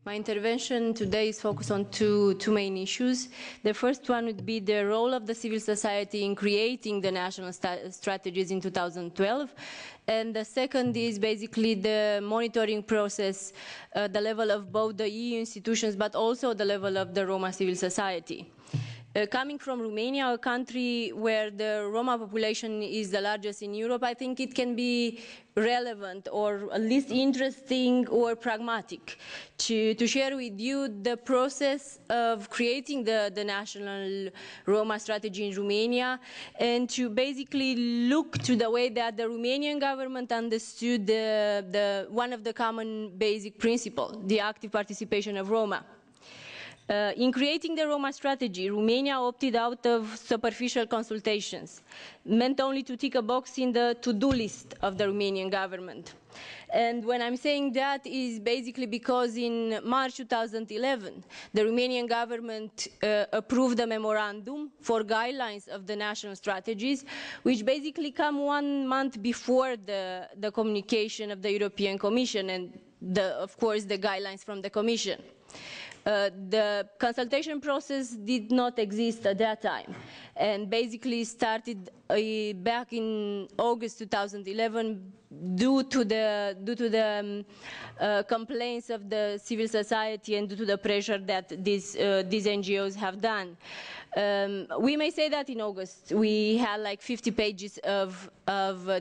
My intervention today is focused on two main issues. The first one would be the role of the civil society in creating the national strategies in 2012. And the second is basically the monitoring process, the level of both the EU institutions, but also the level of the Roma civil society. Coming from Romania, a country where the Roma population is the largest in Europe, I think it can be relevant or at least interesting or pragmatic to share with you the process of creating the national Roma strategy in Romania and to basically look to the way that the Romanian government understood one of the common basic principles, the active participation of Roma. In creating the Roma strategy, Romania opted out of superficial consultations, meant only to tick a box in the to-do list of the Romanian government. And when I'm saying that is basically because in March 2011, the Romanian government approved a memorandum for guidelines of the national strategies, which basically come 1 month before the communication of the European Commission and, of course, the guidelines from the Commission. The consultation process did not exist at that time and basically started back in August 2011 due to the complaints of the civil society and due to the pressure that these NGOs have done. We may say that in August we had like 50 pages of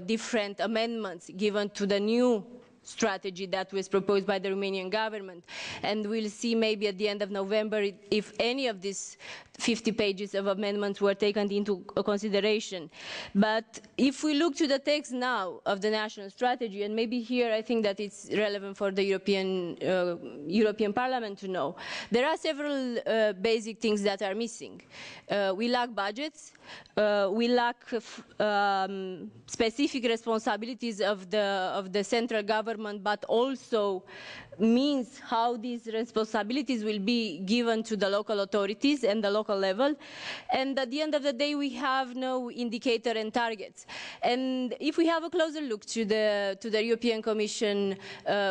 different amendments given to the new strategy that was proposed by the Romanian government. And we'll see maybe at the end of November if any of these 50 pages of amendments were taken into consideration. But if we look to the text now of the national strategy, and maybe here I think that it's relevant for the European Parliament to know, there are several basic things that are missing. We lack budgets, we lack specific responsibilities of the central government, but also means how these responsibilities will be given to the local authorities and the local level. And at the end of the day, we have no indicator and targets. And if we have a closer look to the European Commission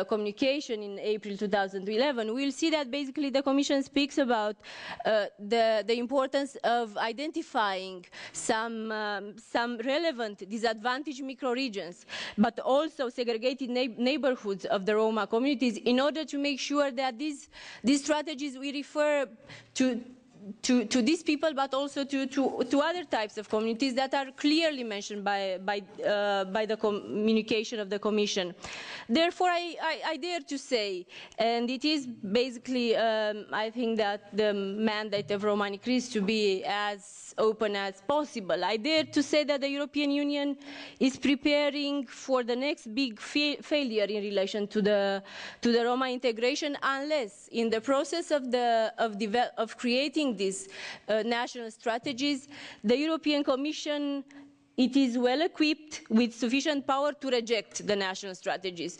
communication in April 2011, we'll see that basically the Commission speaks about the importance of identifying some relevant disadvantaged microregions, but also segregated neighborhoods of the Roma communities in order to make sure that these strategies we refer to these people, but also to other types of communities that are clearly mentioned by the communication of the Commission. Therefore, I dare to say, and it is basically, I think that the mandate of Romani Cris to be as open as possible. I dare to say that the European Union is preparing for the next big failure in relation to the Roma integration, unless in the process of creating these national strategies, the European Commission is well equipped with sufficient power to reject the national strategies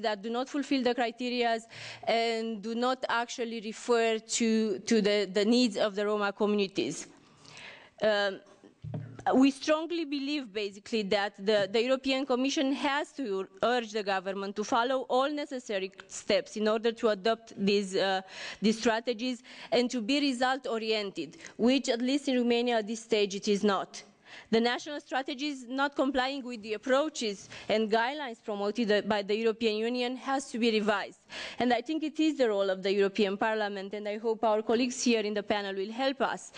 that do not fulfill the criteria and do not actually refer to the needs of the Roma communities. We strongly believe, basically, that the European Commission has to urge the government to follow all necessary steps in order to adopt these strategies and to be result-oriented, which, at least in Romania at this stage, it is not. The national strategies not complying with the approaches and guidelines promoted by the European Union has to be revised. And I think it is the role of the European Parliament, and I hope our colleagues here in the panel will help us,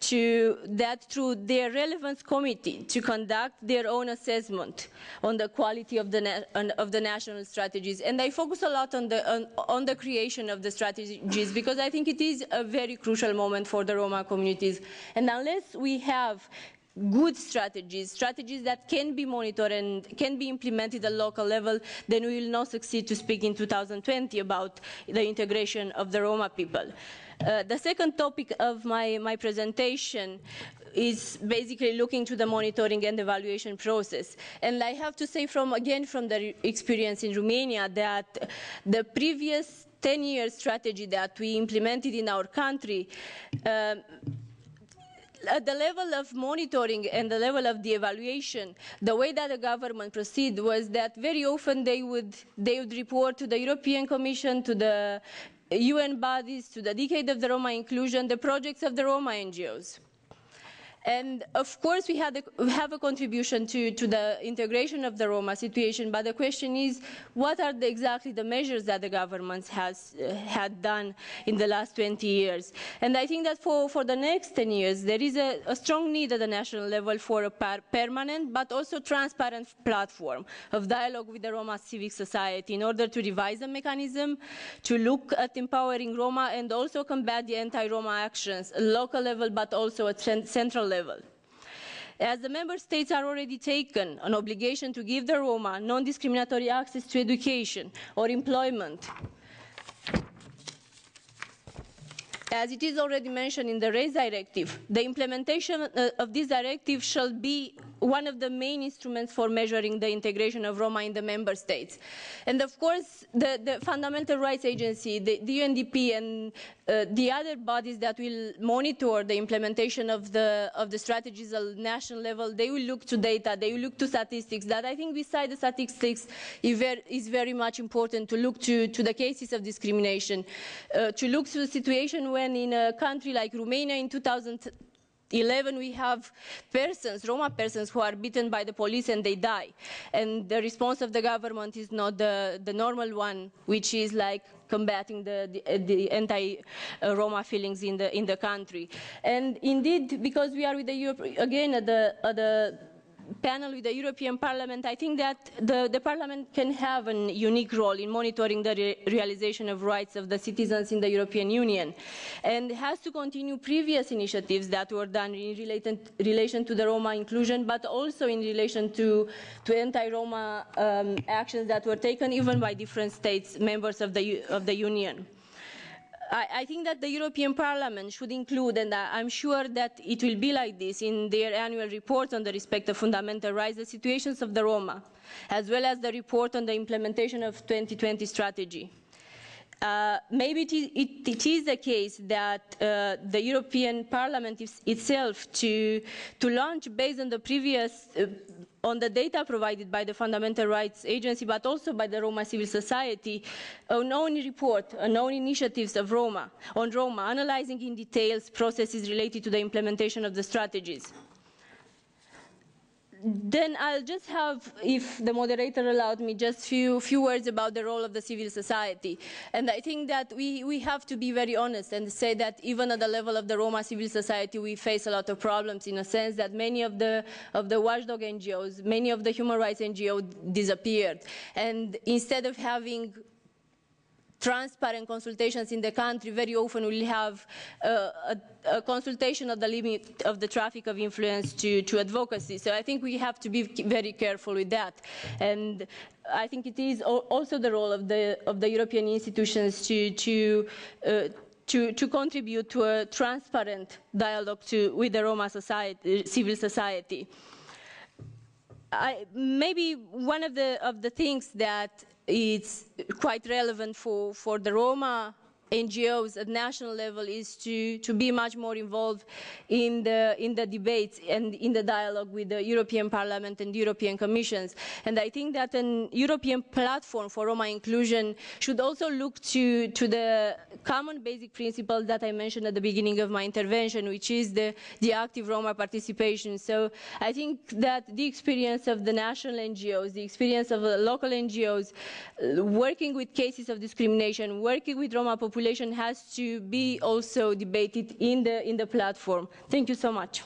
that through their relevance committee to conduct their own assessment on the quality of the national strategies. And I focus a lot on the creation of the strategies because I think it is a very crucial moment for the Roma communities. And unless we have good strategies that can be monitored and can be implemented at local level, then we will not succeed to speak in 2020 about the integration of the Roma people. The second topic of my presentation is basically looking to the monitoring and evaluation process. And I have to say again from the experience in Romania that the previous 10-year strategy that we implemented in our country at the level of monitoring and the level of the evaluation, the way that the government proceeded was that very often they would report to the European Commission, to the UN bodies, to the Decade of the Roma Inclusion, the projects of the Roma NGOs. And of course, we have a contribution to the integration of the Roma situation, but the question is, what are exactly the measures that the government has had done in the last 20 years? And I think that for the next 10 years, there is a strong need at the national level for a permanent, but also transparent platform of dialogue with the Roma civic society in order to revise the mechanism, to look at empowering Roma and also combat the anti-Roma actions at local level, but also at central level. As the member states are already taken an obligation to give the Roma non-discriminatory access to education or employment, as it is already mentioned in the RAISE directive, the implementation of this directive shall be one of the main instruments for measuring the integration of Roma in the member states. And of course, the Fundamental Rights Agency, the UNDP, and the other bodies that will monitor the implementation of the strategies at national level, they will look to data, they will look to statistics. That I think beside the statistics is very much important to look to the cases of discrimination, to look to the situation when in a country like Romania in 2011 we have persons, Roma persons, who are beaten by the police and they die. And the response of the government is not the normal one, which is like combating the anti-Roma feelings in the country. And indeed, because we are with the Europe, again at the panel with the European Parliament, I think that the Parliament can have a unique role in monitoring the realization of rights of the citizens in the European Union, and has to continue previous initiatives that were done in relation to the Roma inclusion, but also in relation to anti-Roma actions that were taken even by different states, members of the Union. I think that the European Parliament should include, and I'm sure that it will be like this in their annual report on the respect of fundamental rights, the situations of the Roma, as well as the report on the implementation of 2020 strategy. Maybe it is the case that the European Parliament itself to launch based on the previous on the data provided by the Fundamental Rights Agency, but also by the Roma civil society, an own report, an own initiatives of Roma, analyzing in details processes related to the implementation of the strategies. Then I'll just have, if the moderator allowed me, just few words about the role of the civil society. And I think that we have to be very honest and say that even at the level of the Roma civil society, we face a lot of problems, in a sense that many of the watchdog NGOs, many of the human rights NGOs disappeared. And instead of having transparent consultations in the country, very often we'll have a consultation of the limit of the traffic of influence to advocacy. So I think we have to be very careful with that. And I think it is also the role of the European institutions to contribute to a transparent dialogue with the Roma society, civil society. Maybe one of the things that it's quite relevant for the Roma NGOs at national level is to be much more involved in the debates and in the dialogue with the European Parliament and European Commissions. And I think that an European platform for Roma inclusion should also look to the common basic principles that I mentioned at the beginning of my intervention, which is the active Roma participation. So I think that the experience of the national NGOs, the experience of the local NGOs, working with cases of discrimination, working with Roma population has to be also debated in the platform. Thank you so much.